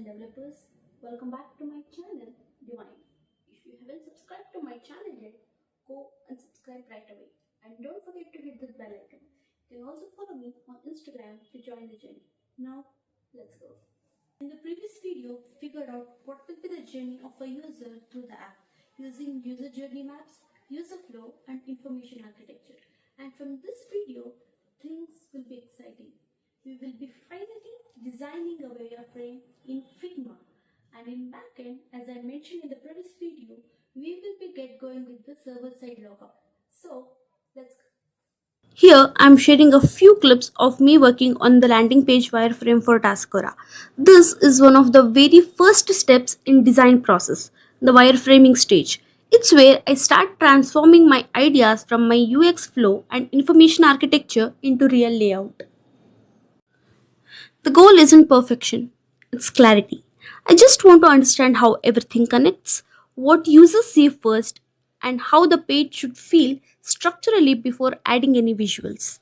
and developers, welcome back to my channel Devign. If you haven't subscribed to my channel yet, go and subscribe right away. And don't forget to hit the bell icon. You can also follow me on Instagram to join the journey. Now, let's go. In the previous video, we figured out what will be the journey of a user through the app using user journey maps, user flow, and information architecture. And from this video, things will be exciting. We will be finally designing a wireframe in Figma. And in backend, as I mentioned in the previous video, we will be get going with the server-side logout. So, let's go. Here, I'm sharing a few clips of me working on the landing page wireframe for Taskora. This is one of the very first steps in design process, the wireframing stage. It's where I start transforming my ideas from my UX flow and information architecture into real layout. The goal isn't perfection, it's clarity. I just want to understand how everything connects, what users see first, and how the page should feel structurally before adding any visuals.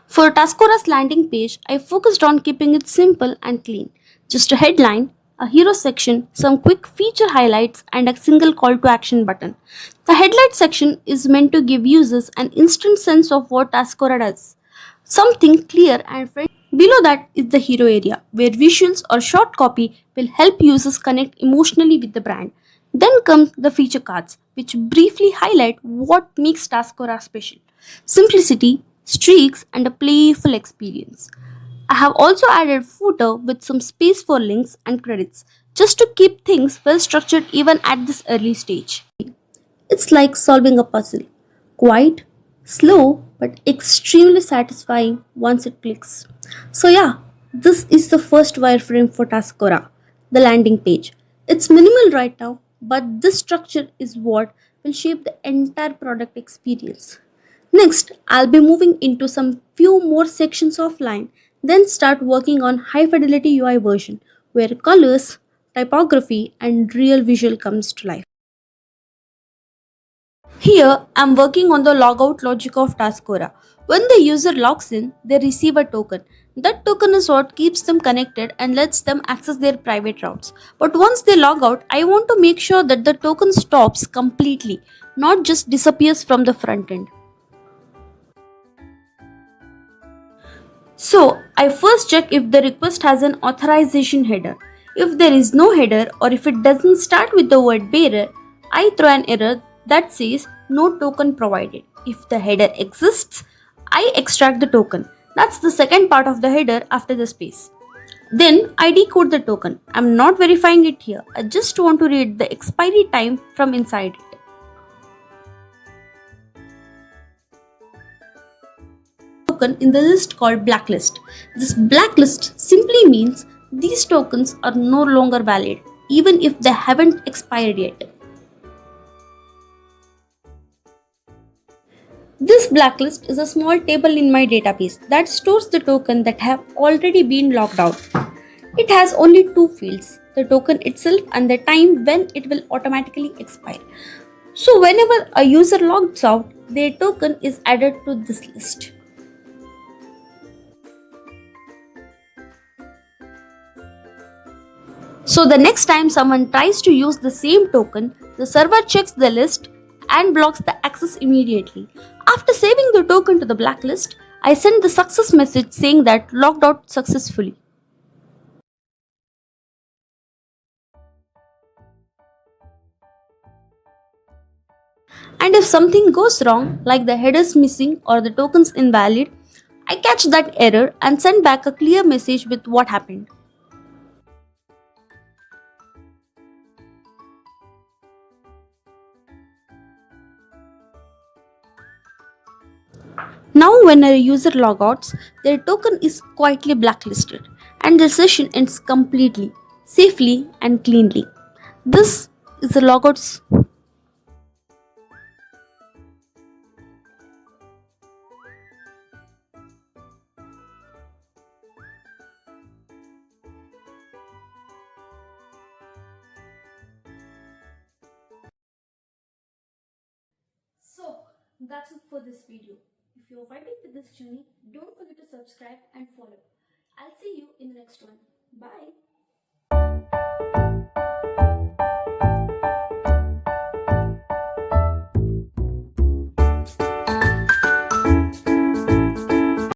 For Taskora's landing page, I focused on keeping it simple and clean. Just a headline, a hero section, some quick feature highlights, and a single call to action button. The headlight section is meant to give users an instant sense of what Taskora does. Something clear and friendly. Below that is the hero area, where visuals or short copy will help users connect emotionally with the brand. Then come the feature cards, which briefly highlight what makes Taskora special. Simplicity, streaks, and a playful experience. I have also added footer with some space for links and credits, just to keep things well structured even at this early stage. It's like solving a puzzle. Quiet, slow, but extremely satisfying once it clicks. So yeah, this is the first wireframe for Taskora, the landing page. It's minimal right now, but this structure is what will shape the entire product experience. Next, I'll be moving into some few more sections offline, then start working on high fidelity UI version where colors, typography, and real visual comes to life. Here, I'm working on the logout logic of Taskora. When the user logs in, they receive a token. That token is what keeps them connected and lets them access their private routes. But once they log out, I want to make sure that the token stops completely, not just disappears from the front end. So, I first check if the request has an authorization header. If there is no header or if it doesn't start with the word bearer, I throw an error that says no token provided. If the header exists, I extract the token. That's the second part of the header after the space. Then I decode the token. I'm not verifying it here. I just want to read the expiry time from inside it. Token in the list called blacklist. This blacklist simply means these tokens are no longer valid even if they haven't expired yet. This blacklist is a small table in my database that stores the token that have already been logged out. It has only two fields, the token itself and the time when it will automatically expire. So whenever a user logs out, their token is added to this list. So the next time someone tries to use the same token, the server checks the list and blocks the access immediately. After saving the token to the blacklist, I send the success message saying that logged out successfully. And if something goes wrong, like the headers missing or the tokens invalid, I catch that error and send back a clear message with what happened. Now when a user logouts, their token is quietly blacklisted and the session ends completely, safely and cleanly. This is the logouts. So that's it for this video. If you're vibing with this journey, don't forget to subscribe and follow. I'll see you in the next one. Bye.